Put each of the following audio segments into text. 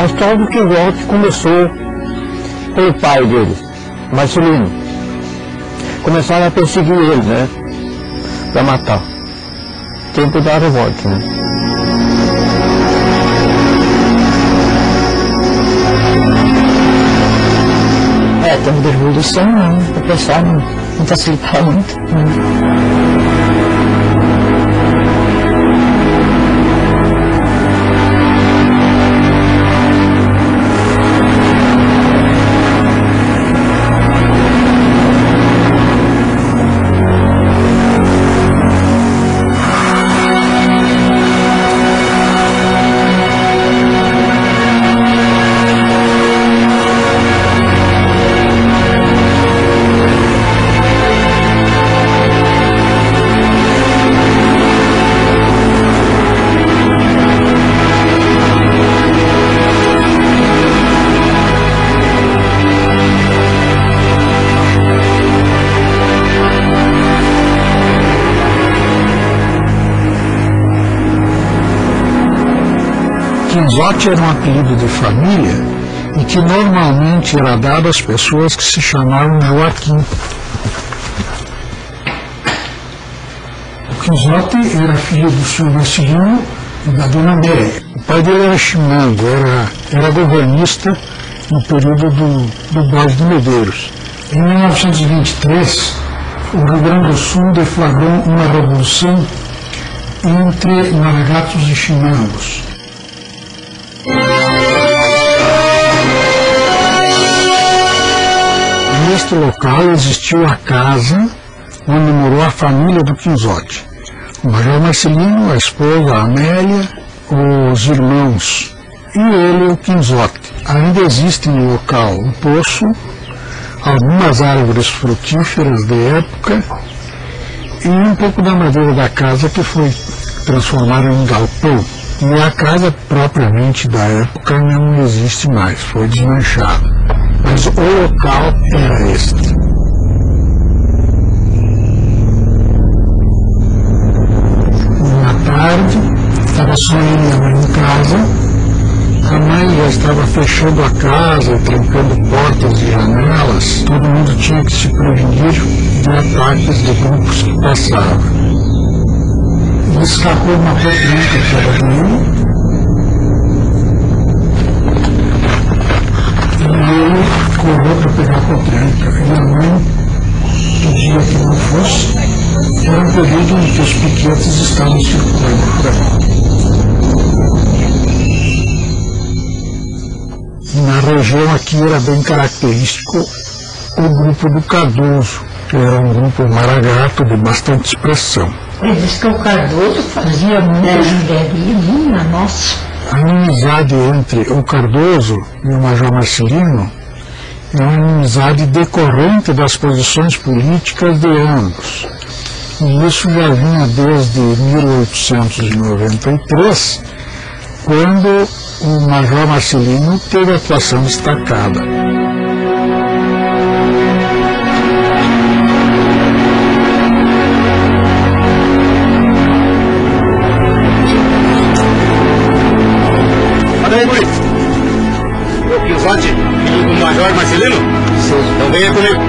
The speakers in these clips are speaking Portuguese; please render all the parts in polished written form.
A história do Quinzote começou pelo pai dele, Marcelino. Começaram a perseguir ele, né? Para matar. Tempo da revolta, né? Tempo da revolução, o pessoal não facilitava muito. Quinzote era um apelido de família e que normalmente era dado às pessoas que se chamavam Joaquim. O Quinzote era filho do senhor Marcelino e da dona Méria. O pai dele era chimango, era governista no período do Balde de Medeiros. Em 1923, o Rio Grande do Sul deflagrou uma revolução entre maragatos e chimangos. Neste local existiu a casa onde morou a família do Quinzote. O Major Marcelino, a esposa, a Amélia, os irmãos e ele, o Quinzote. Ainda existe no local um poço, algumas árvores frutíferas de época e um pouco da madeira da casa que foi transformada em um galpão. E a casa propriamente da época não existe mais, foi desmanchada. Mas o local era este. Na tarde, estava só ele e a mãe em casa. A mãe já estava fechando a casa, trancando portas e janelas. Todo mundo tinha que se prevenir de ataques de grupos que passavam. Ele escapou uma potranca que era dele. E ele correu para pegar a potranca. E a mãe pedia que não fosse. Era um período em que os piquetes estavam circulando por aí. Na região aqui era bem característico o grupo do Cardoso, que era um grupo maragato de bastante expressão. Diz que o Cardoso fazia muita judiaria, nossa. A inimizade entre o Cardoso e o Major Marcelino é uma inimizade decorrente das posições políticas de ambos. E isso já vinha desde 1893, quando o Major Marcelino teve atuação destacada. O Quinzote, filho do Major Marcelino? Sim. Então venha comigo.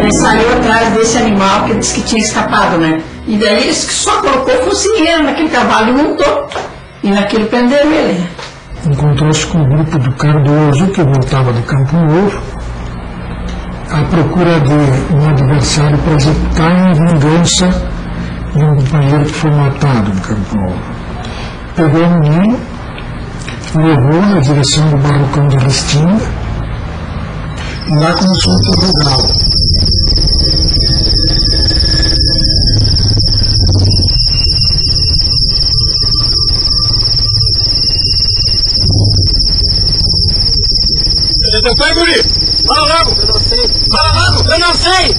Ele saiu atrás desse animal que disse que tinha escapado, né? E daí ele só colocou focinheiro naquele cavalo e montou. E naquilo prenderam ele. Encontrou-se com o grupo do Cardoso, que voltava do Campo Novo, à procura de um adversário para executar em vingança de um companheiro que foi matado em Campo Novo. Pegou o menino, levou na direção do barracão de Restinga e lá começou a interrogá-lo. Teu pai, guri! Fala logo! Eu não sei! Fala logo! Eu não sei!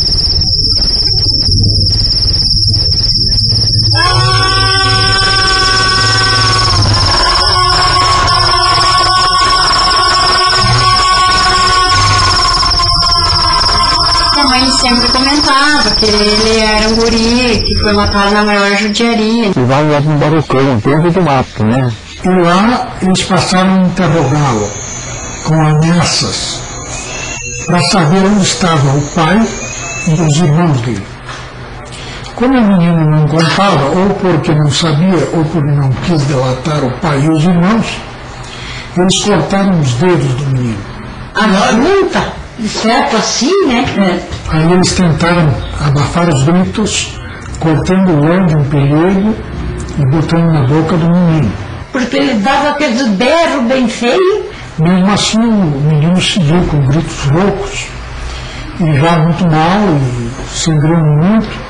porque ele era um guri que foi matado na maior judiaria. Levaram lá para um barrocão, dentro do mato, né? E lá eles passaram a interrogá-lo com ameaças para saber onde estava o pai e os irmãos dele. Como o menino não contava, ou porque não sabia, ou porque não quis delatar o pai e os irmãos, eles cortaram os dedos do menino. A junta, de certo assim, né? Aí eles tentaram abafar os gritos, cortando o lã de um pelego e botando na boca do menino. Porque ele dava aqueles berros bem feios. Mesmo assim, o menino seguiu com gritos roucos, e já muito mal, e sangrando muito.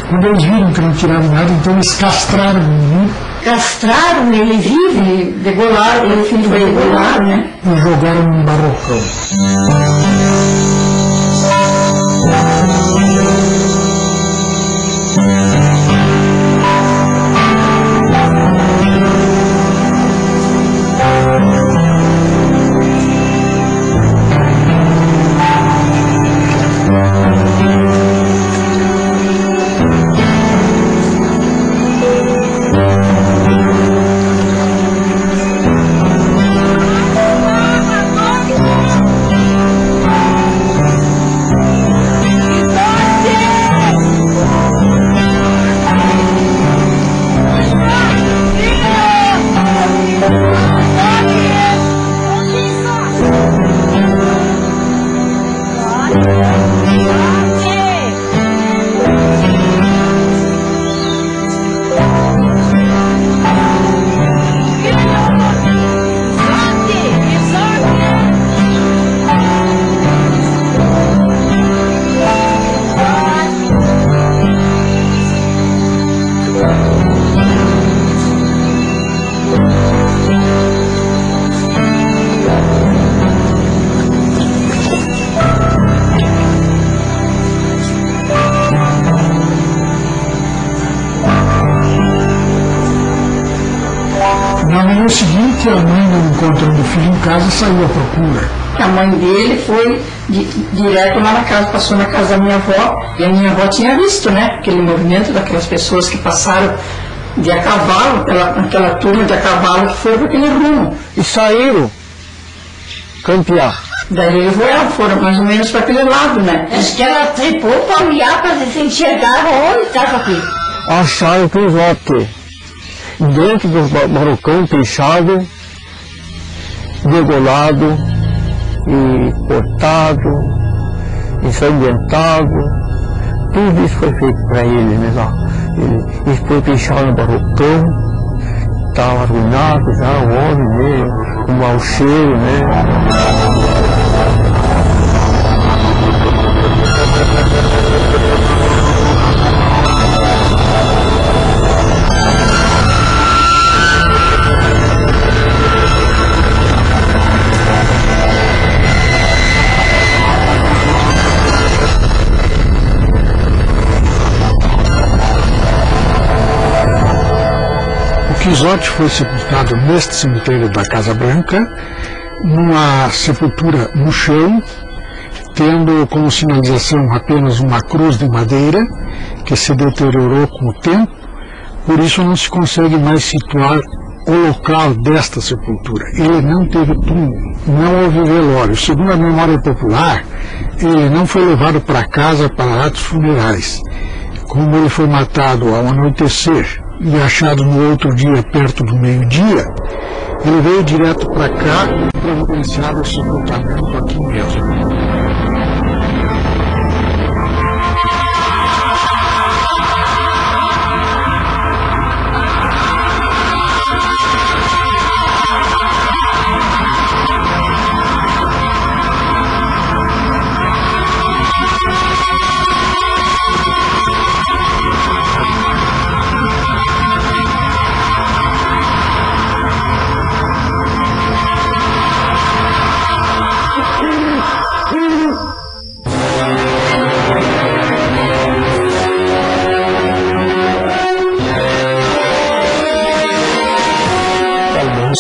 Quando eles viram que não tiraram nada, então eles castraram o menino. Castraram ele vivo, e degolaram, o filho foi degolado, né? E jogaram num barrocão. No seguinte, a mãe, não encontrando o filho em casa, saiu à procura. A mãe dele foi direto lá na casa, passou na casa da minha avó, e a minha avó tinha visto, né, aquele movimento daquelas pessoas que passaram de a cavalo, aquela turma de a cavalo que foi para aquele rumo. E saíram campear. Daí eles foram mais ou menos para aquele lado, né? Acho que ela trepou para olhar para ver se enxergava onde estava aqui. Acharam que o Zote, dentro do barrocão pichado, degolado e cortado, ensanguentado, tudo isso foi feito para ele, né? Ele foi pichado no barrocão, estava arruinado já, o homem mesmo, com mau cheiro, né? Quixote foi sepultado neste cemitério da Casa Branca, numa sepultura no chão, tendo como sinalização apenas uma cruz de madeira, que se deteriorou com o tempo, por isso não se consegue mais situar o local desta sepultura. Ele não teve túmulo, não houve velório. Segundo a memória popular, ele não foi levado para casa para atos funerais. Como ele foi matado ao anoitecer e achado no outro dia perto do meio-dia, ele veio direto para cá e providenciaram o sepultamento aqui mesmo.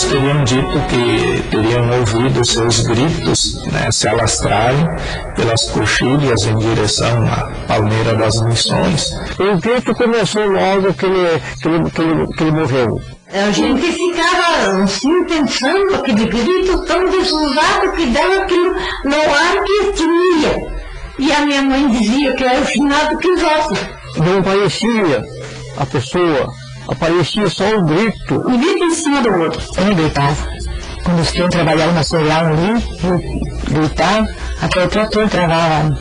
Teriam dito que teriam ouvido seus gritos, né, se alastrarem pelas coxilhas em direção à Palmeira das Missões. O grito começou logo que ele morreu. A gente ficava assim pensando aquele grito tão desusado que dava aquilo no ar que tinha. E a minha mãe dizia que era o finado Quinzote. Não aparecia a pessoa, aparecia só o grito. Um grito em cima do outro. Eu gritava. Quando os trem trabalhavam na cereal ali, eu gritava, até o trator travava.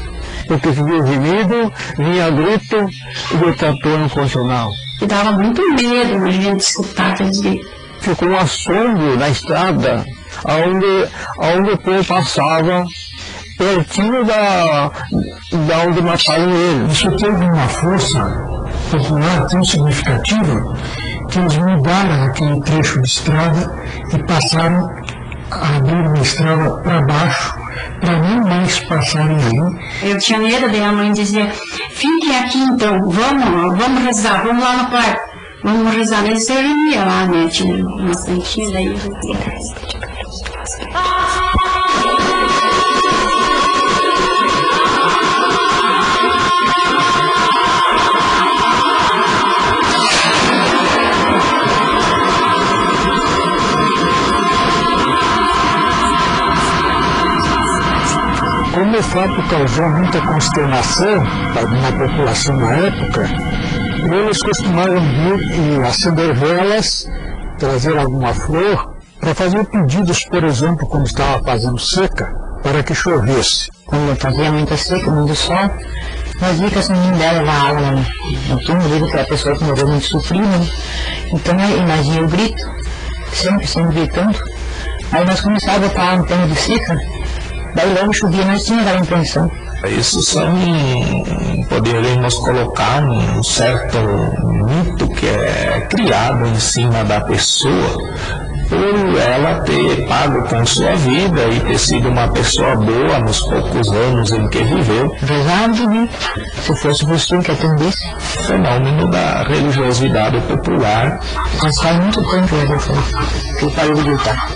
Porque vinha gemido, vinha grito e o trator não funcionava. E dava muito medo a gente escutar aqueles gritos. Ficou um assombro na estrada, onde o povo passava, pertinho da onde mataram ele. Isso teve uma força popular tão significativa que eles mudaram aquele trecho de estrada e passaram a abrir uma estrada para baixo, para não mais passarem ali. Eu tinha medo, daí a mãe dizia, fiquem aqui então, vamos rezar, vamos lá no quarto, vamos rezar. Daí você ia lá, né, tinha uma santinha, daí eu ia. Como o fato causou muita consternação na população na época, eles costumavam vir e acender velas, trazer alguma flor, para fazer pedidos, por exemplo, quando estava fazendo seca, para que chovesse. Quando fazia muita seca, muito sol, nós vimos que essa menina dela na aula, no túmulo, que a pessoa que morreu muito sofrida, né? Então nós ia o grito, sempre gritando. Aí nós começávamos a botar um tema de seca. Daí logo chovia, nós tínhamos aquela impressão. Isso poderíamos colocar um certo mito que é criado em cima da pessoa por ela ter pago com sua vida e ter sido uma pessoa boa nos poucos anos em que viveu. Verdade, né? Se fosse você que atendesse. Fenômeno da religiosidade popular. Mas faz muito tempo que eu parei de gritar.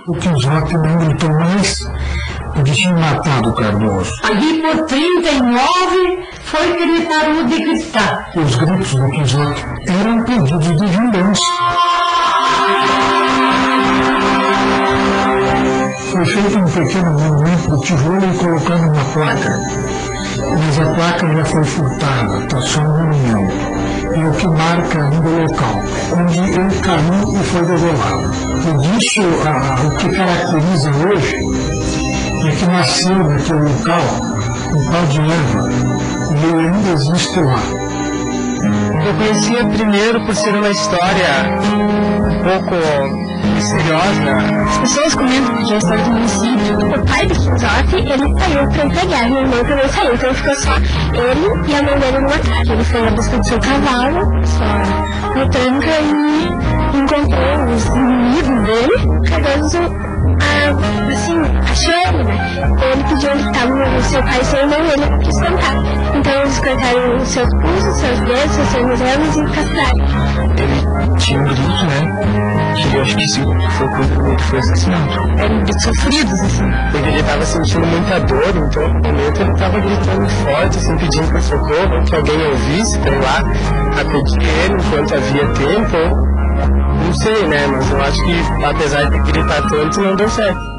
O Quinzote não gritou mais porque tinha matado o Cardoso. Ali por 39 foi que ele parou de gritar. Os gritos do Quinzote eram pedidos de vingança. Foi feito um pequeno monumento de tijolo e colocando uma placa. Mas a placa já foi furtada, está só um monumento. E o que marca ainda o local, onde ele caiu e foi degolado. E disso, o que caracteriza hoje é que nasceu naquele local um pau de erva e ele ainda existe lá. Eu conhecia primeiro por ser uma história um pouco misteriosa. As pessoas comentam que é a história do município. O pai do Quinzote, ele saiu para entregar, minha irmã também saiu, então ficou só ele e a mãe dele numa casa. Ele foi na busca do seu cavalo, só no tranca, e encontrou os inimigos dele. Cardoso, assim, achou ele, né? Ele pediu onde estava o seu pai e seu irmão, ele quis contar. Então eles cortaram os seus pulsos, seus dedos, seus tornozelos e castraram. Ele tinha um grito, né? Que eu acho que sim, foi quando ele foi assassinado. Eram gritos sofridos, assim. Porque ele estava sentindo muita dor, então no momento ele estava gritando forte, assim, pedindo para socorro, que alguém ouvisse, para ir lá acudir ele enquanto havia tempo. Não sei, né? Mas eu acho que apesar de gritar tanto, não deu certo.